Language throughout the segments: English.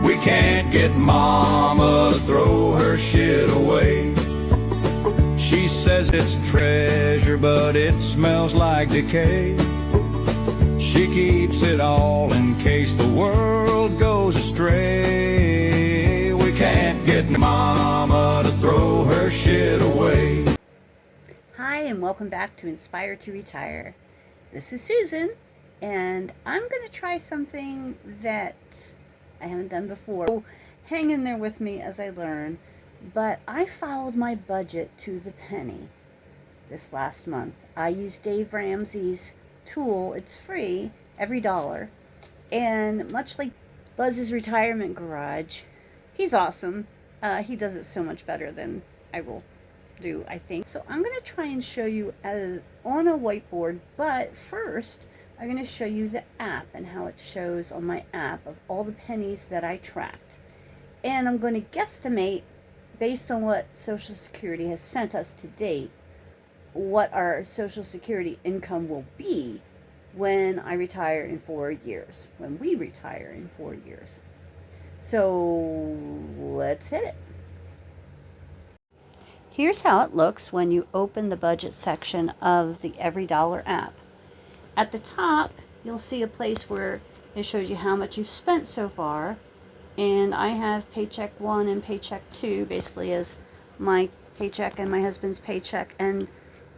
We can't get Mama to throw her shit away. She says it's treasure, but it smells like decay. She keeps it all in case the world goes astray. We can't get Mama to throw her shit away. Hi, and welcome back to Inspire to Retire. This is Susan, and I'm going to try something that I haven't done before. So hang in there with me as I learn, but I followed my budget to the penny this last month. I used Dave Ramsey's tool. It's free every dollar, and much like Buzz's Retirement Garage, he's awesome. He does it so much better than I will do, I think. So I'm going to try and show you on a whiteboard, but first I'm going to show you the app and how it shows on my app of all the pennies that I tracked. And I'm going to guesstimate, based on what Social Security has sent us to date, what our Social Security income will be when I retire in 4 years, when we retire in 4 years. So let's hit it. Here's how it looks when you open the budget section of the Every Dollar app. At the top, you'll see a place where it shows you how much you've spent so far. And I have paycheck 1 and paycheck 2 basically as my paycheck and my husband's paycheck. And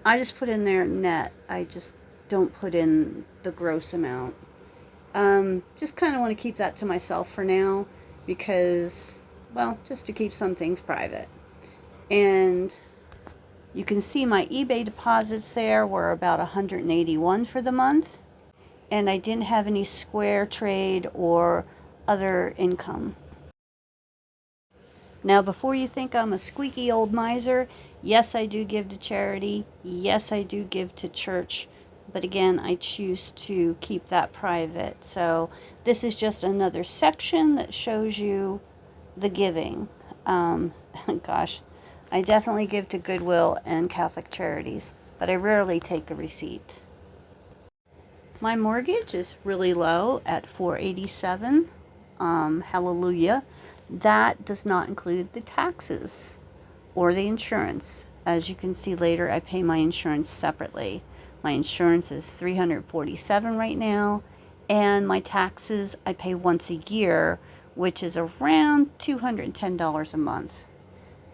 I just put in there net. I just don't put in the gross amount. Just kind of want to keep that to myself for now because, well, just to keep some things private. And you can see my eBay deposits there were about 181 for the month. And I didn't have any Square trade or other income. Now, before you think I'm a squeaky old miser, yes, I do give to charity. Yes, I do give to church. But again, I choose to keep that private. So this is just another section that shows you the giving. Gosh. I definitely give to Goodwill and Catholic Charities, but I rarely take a receipt. My mortgage is really low at $487. Hallelujah. That does not include the taxes or the insurance. As you can see later, I pay my insurance separately. My insurance is $347 right now, and my taxes I pay once a year, which is around $210 a month.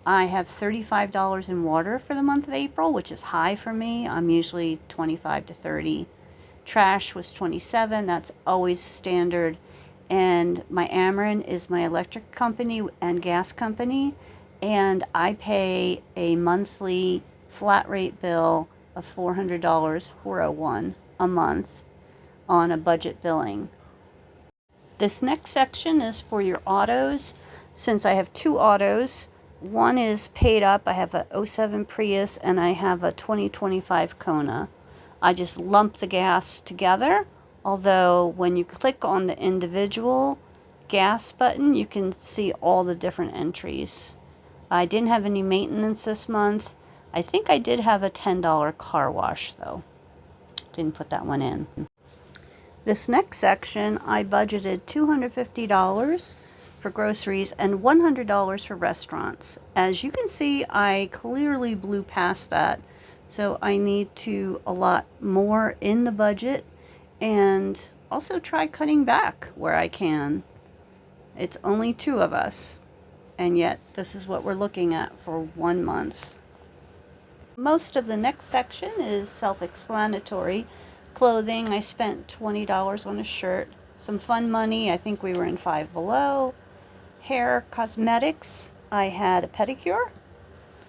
I have $35 in water for the month of April, which is high for me. I'm usually 25 to 30. Trash was 27. That's always standard. And my Ameren is my electric company and gas company. And I pay a monthly flat rate bill of $400, $401 a month on a budget billing. This next section is for your autos. Since I have 2 autos, one is paid up. I have a 07 Prius and I have a 2025 Kona. I just lump the gas together, although when you click on the individual gas button, you can see all the different entries. I didn't have any maintenance this month. I think I did have a $10 car wash though. Didn't put that one in. This next section, I budgeted $250 for groceries and $100 for restaurants. As you can see, I clearly blew past that. So I need to allot more in the budget and also try cutting back where I can. It's only 2 of us, and yet this is what we're looking at for 1 month. Most of the next section is self-explanatory. Clothing, I spent $20 on a shirt. Some fun money, I think we were in Five Below. Hair, cosmetics, I had a pedicure.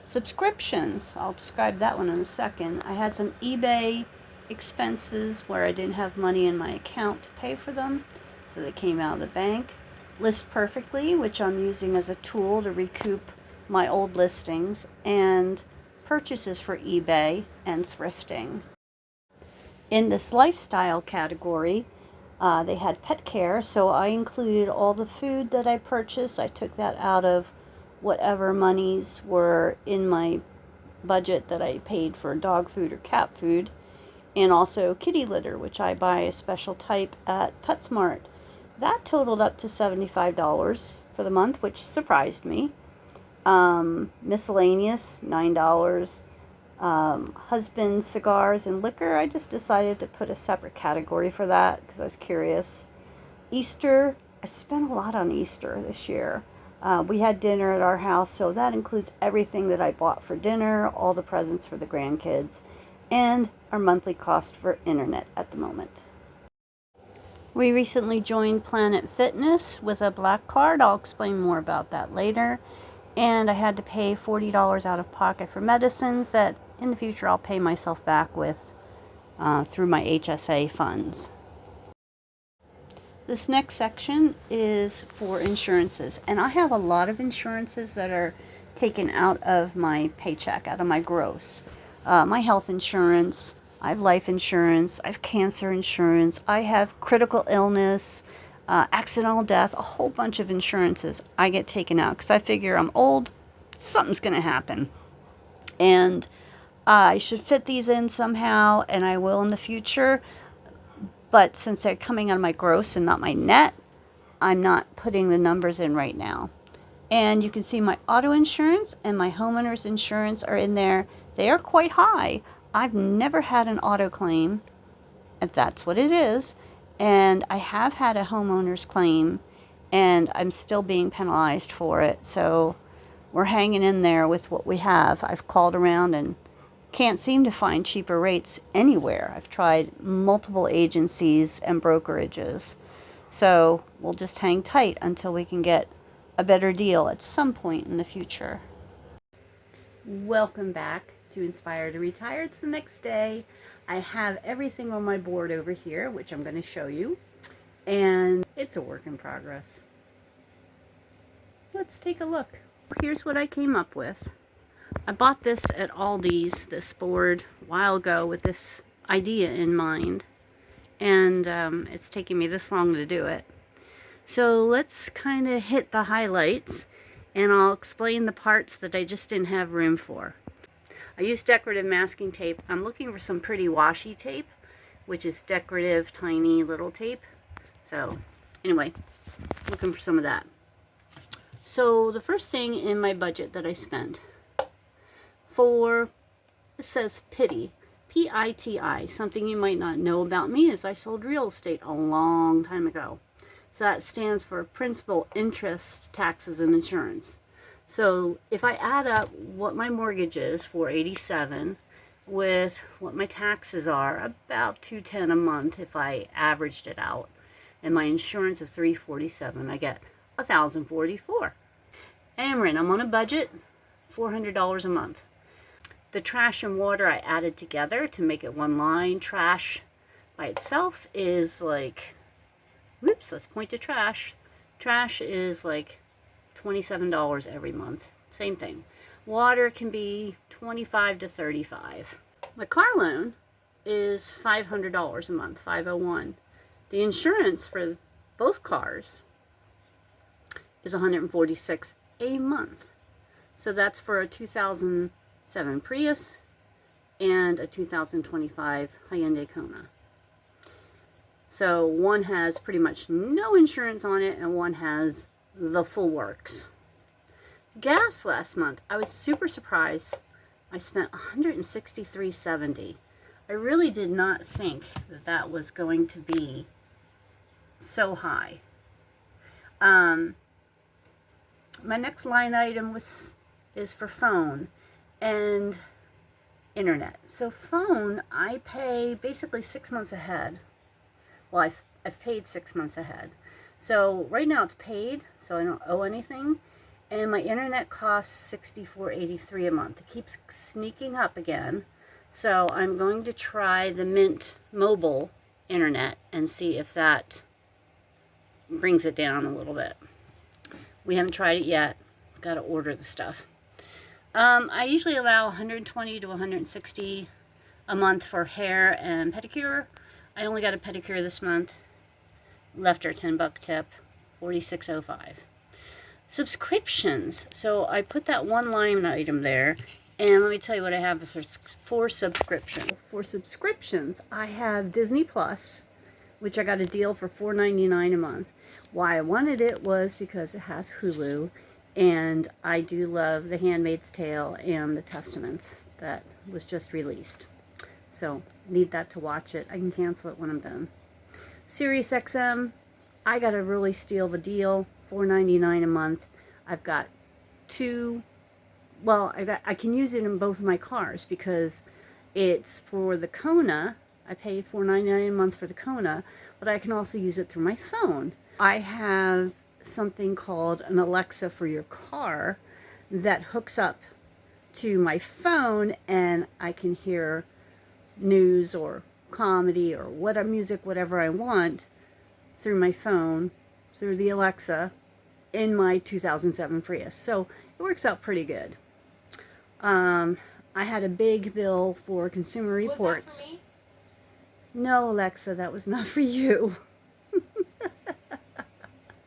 Subscriptions, I'll describe that one in a second. I had some eBay expenses where I didn't have money in my account to pay for them, so they came out of the bank. List Perfectly, which I'm using as a tool to recoup my old listings, and purchases for eBay and thrifting. In this lifestyle category, they had pet care, so I included all the food that I purchased. I took that out of whatever monies were in my budget that I paid for dog food or cat food, and also kitty litter, which I buy a special type at PetSmart. that totaled up to $75 for the month, which surprised me. Miscellaneous, $9. Husband cigars and liquor, I just decided to put a separate category for that because I was curious. Easter, I spent a lot on Easter this year. We had dinner at our house, so that includes everything that I bought for dinner, all the presents for the grandkids, and our monthly cost for internet at the moment. We recently joined Planet Fitness with a black card. I'll explain more about that later. And I had to pay $40 out of pocket for medicines that in the future I'll pay myself back with through my HSA funds. This next section is for insurances, and I have a lot of insurances that are taken out of my paycheck, out of my gross. My health insurance, I have life insurance, I have cancer insurance, I have critical illness, accidental death, a whole bunch of insurances I get taken out because I figure I'm old, something's going to happen. And I should fit these in somehow, and I will in the future. But since they're coming out of my gross and not my net, I'm not putting the numbers in right now. And you can see my auto insurance and my homeowner's insurance are in there. They are quite high. I've never had an auto claim, and that's what it is. And I have had a homeowner's claim, and I'm still being penalized for it. So we're hanging in there with what we have. I've called around and can't seem to find cheaper rates anywhere. I've tried multiple agencies and brokerages. So we'll just hang tight until we can get a better deal at some point in the future. Welcome back to Inspire to Retire. It's the next day. I have everything on my board over here, which I'm going to show you. And it's a work in progress. Let's take a look. Here's what I came up with. I bought this at Aldi's, this board, a while ago with this idea in mind. And it's taken me this long to do it. So let's kind of hit the highlights, and I'll explain the parts that I just didn't have room for. I used decorative masking tape. I'm looking for some pretty washi tape, which is decorative, tiny little tape. So anyway, looking for some of that. So the first thing in my budget that I spent for, it says PITI, P-I-T-I. Something you might not know about me is I sold real estate a long time ago. So that stands for principal, interest, taxes, and insurance. So if I add up what my mortgage is, $487, with what my taxes are, about $210 a month if I averaged it out, and my insurance of $347, I get $1,044. And I'm on a budget, $400 a month. The trash and water I added together to make it one line. Trash by itself is like, whoops, let's point to trash. Trash is like $27 every month. Same thing. Water can be $25 to $35. My car loan is $500 a month, $501. The insurance for both cars is $146 a month. So that's for a 2007 Prius and a 2025 Hyundai Kona. So one has pretty much no insurance on it, and one has the full works. Gas last month, I was super surprised. I spent $163.70. I really did not think that that was going to be so high. My next line item is for phone and internet. So phone, I pay basically 6 months ahead. Well, I've paid 6 months ahead. So right now it's paid, so I don't owe anything. And my internet costs $64.83 a month. It keeps sneaking up again. So I'm going to try the Mint mobile internet and see if that brings it down a little bit. We haven't tried it yet. Got to order the stuff. I usually allow $120 to $160 a month for hair and pedicure. I only got a pedicure this month. Left her $10 tip, $46.05. Subscriptions. So I put that one line item there, and let me tell you what I have for subscription. For subscriptions, I have Disney Plus, which I got a deal for $4.99 a month. Why I wanted it was because it has Hulu, and I do love The Handmaid's Tale and The Testaments that was just released. So, need that to watch it. I can cancel it when I'm done. Sirius XM, I got a really steal of a deal, $4.99 a month. I've got two, well, I can use it in both of my cars because it's for the Kona. I pay $4.99 a month for the Kona, but I can also use it through my phone. I have something called an Alexa for your car that hooks up to my phone, and I can hear news or comedy or whatever music, whatever I want, through my phone, through the Alexa, in my 2007 Prius. So it works out pretty good. I had a big bill for Consumer Reports. Was that for me? No, Alexa, that was not for you.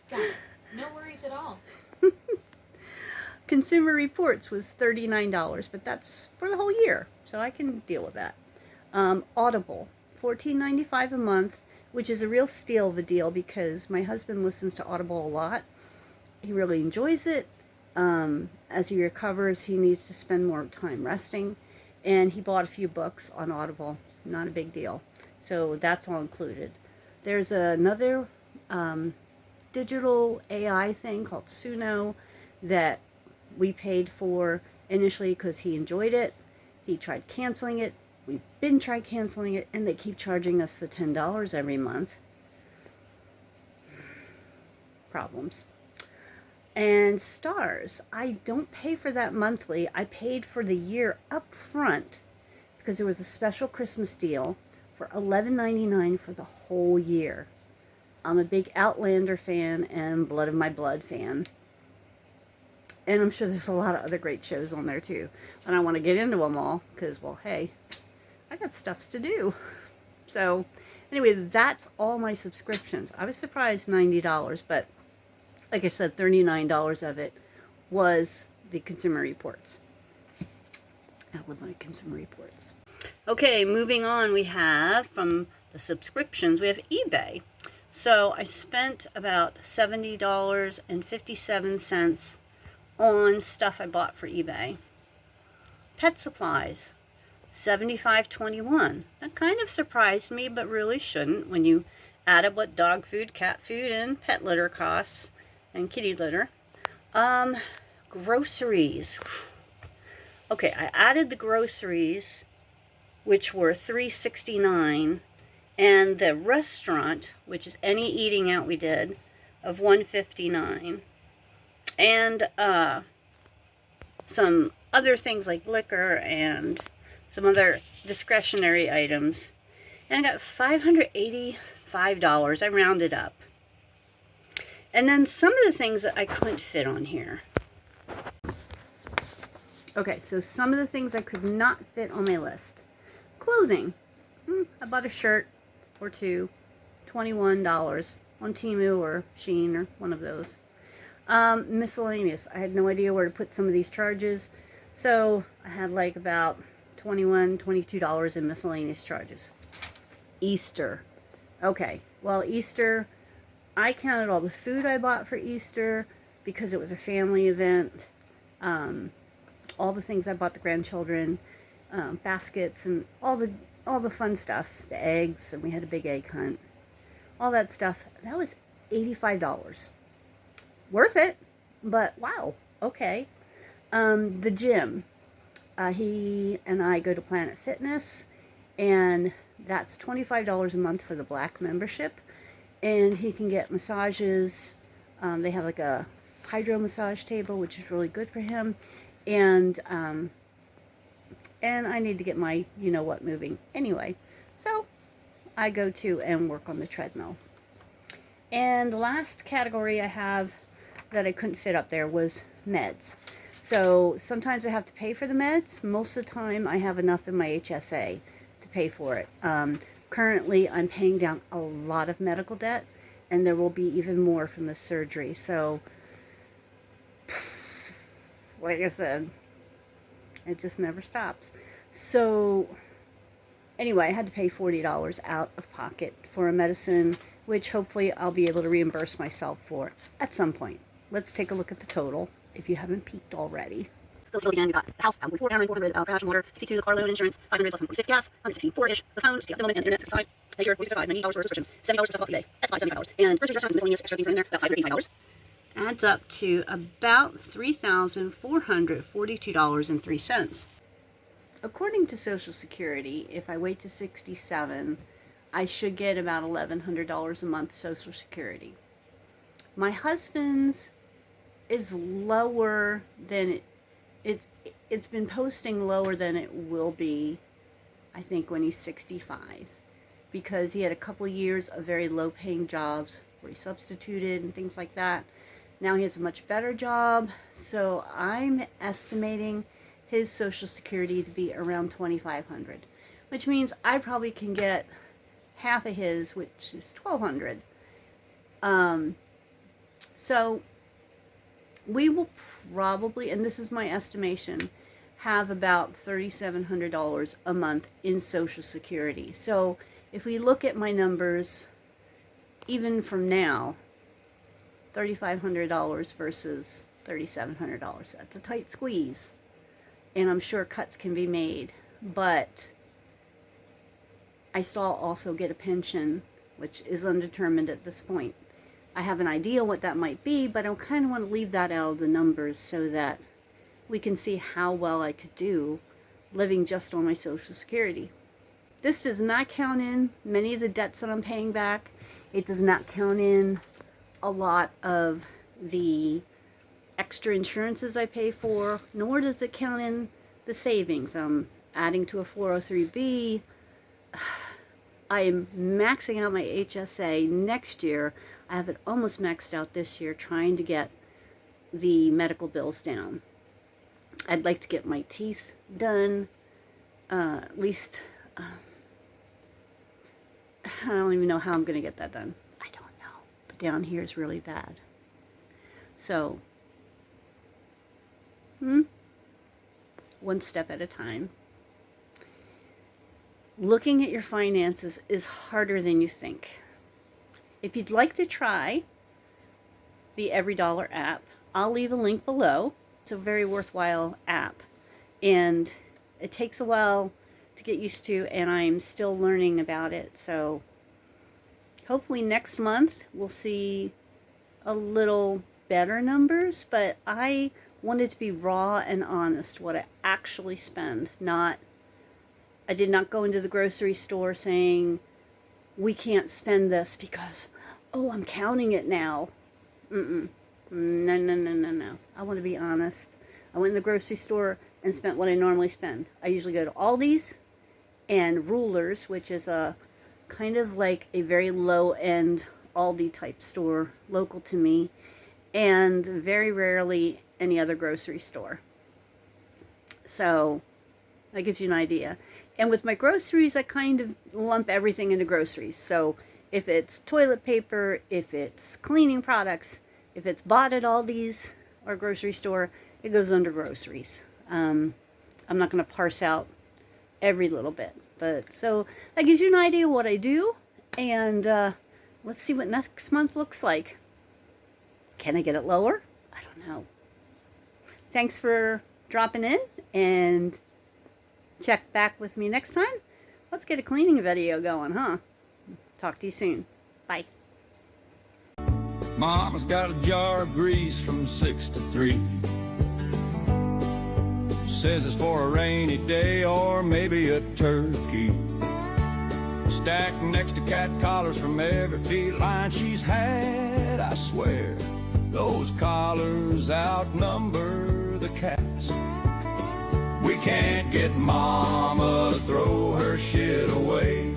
Got it. No worries at all. Consumer Reports was $39, but that's for the whole year, so I can deal with that. Audible, $14.95 a month, which is a real steal of a deal because my husband listens to Audible a lot. He really enjoys it. As he recovers, he needs to spend more time resting, and he bought a few books on Audible. Not a big deal. So that's all included. There's another digital AI thing called Suno that we paid for initially because he enjoyed it. He tried canceling it. We've been trying canceling it, and they keep charging us the $10 every month. Problems. And Stars, I don't pay for that monthly. I paid for the year up front because there was a special Christmas deal for $11.99 for the whole year. I'm a big Outlander fan and Blood of My Blood fan. And I'm sure there's a lot of other great shows on there too. And I want to get into them all because, well, hey, I got stuff to do. So, anyway, that's all my subscriptions. I was surprised $90, but like I said, $39 of it was the Consumer Reports. I love my Consumer Reports. Okay, moving on, we have from the subscriptions, we have eBay. So I spent about $70.57 on stuff I bought for eBay. Pet supplies, $75.21. That kind of surprised me, but really shouldn't when you add up what dog food, cat food, and pet litter costs, and kitty litter. Groceries. Okay, I added the groceries, which were $3.69, and the restaurant, which is any eating out we did, of $1.59, and some other things like liquor and some other discretionary items, and I got $585. I rounded up. And then some of the things that I couldn't fit on here. Okay, so some of the things I could not fit on my list. Clothing. I bought a shirt or two, $21 on Temu or Shein or one of those. Miscellaneous. I had no idea where to put some of these charges. So I had like about $21, $22 in miscellaneous charges. Easter. Okay, well, Easter, I counted all the food I bought for Easter because it was a family event. All the things I bought the grandchildren, baskets and all the fun stuff, the eggs, and we had a big egg hunt. All that stuff. That was $85. Worth it, but wow, okay. The gym. He and I go to Planet Fitness, and that's $25 a month for the black membership. And he can get massages. They have like a hydro massage table, which is really good for him. And I need to get my you-know-what moving anyway. So I go to and work on the treadmill. And the last category I have that I couldn't fit up there was meds. So sometimes I have to pay for the meds. Most of the time I have enough in my HSA to pay for it. Currently I'm paying down a lot of medical debt, and there will be even more from the surgery. So like I said, it just never stops. So anyway, I had to pay $40 out of pocket for a medicine which hopefully I'll be able to reimburse myself for at some point. Let's take a look at the total if you haven't peeked already. So again, we got the house, 400, trash and water, 62, the car loan insurance, 500 plus 146 gas, 164-ish, the phone, 60 at the moment, and internet, 65, pay here, 65, $90 for subscriptions, $70 for stuff off eBay, that's $75, and grocery restaurants and miscellaneous extra things are in there, about $585. Adds up to about $3,442.03. According to Social Security, if I wait to 67, I should get about $1,100 a month Social Security. My husband's is lower than it's been posting lower than it will be, I think, when he's 65, because he had a couple years of very low paying jobs where he substituted and things like that. Now he has a much better job, so I'm estimating his Social Security to be around $2,500, which means I probably can get half of his, which is $1,200. So we will probably, and this is my estimation, have about $3,700 a month in Social Security. So if we look at my numbers, even from now, $3,500 versus $3,700, that's a tight squeeze. And I'm sure cuts can be made, but I still also get a pension, which is undetermined at this point. I have an idea what that might be, but I kind of want to leave that out of the numbers so that we can see how well I could do living just on my Social Security. This does not count in many of the debts that I'm paying back. It does not count in a lot of the extra insurances I pay for, nor does it count in the savings. I'm adding to a 403b. I am maxing out my HSA next year. I have it almost maxed out this year, trying to get the medical bills down. I'd like to get my teeth done, at least, I don't even know how I'm going to get that done. I don't know. But down here is really bad. So, one step at a time. Looking at your finances is harder than you think. If you'd like to try the Every Dollar app, I'll leave a link below. It's a very worthwhile app, and it takes a while to get used to, and I'm still learning about it. So hopefully next month we'll see a little better numbers, but I wanted to be raw and honest what I actually spend. I did not go into the grocery store saying we can't spend this because, oh, I'm counting it now. No. I want to be honest. I went in the grocery store and spent what I normally spend. I usually go to Aldi's and Rulers, which is a kind of like a very low-end Aldi type store local to me, and very rarely any other grocery store. So that gives you an idea. And with my groceries, I kind of lump everything into groceries. So if it's toilet paper, if it's cleaning products, if it's bought at Aldi's or grocery store, it goes under groceries. I'm not going to parse out every little bit. But so that gives you an idea of what I do. And let's see what next month looks like. Can I get it lower? I don't know. Thanks for dropping in, and check back with me next time. Let's get a cleaning video going, huh? Talk to you soon. Bye. Mama's got a jar of grease from 6 to 3. Says it's for a rainy day or maybe a turkey. Stacked next to cat collars from every feline she's had. I swear those collars outnumber the cats. We can't get Mama to throw her shit away.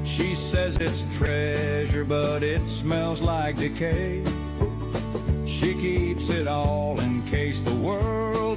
She says it's treasure, but it smells like decay. She keeps it all in case the world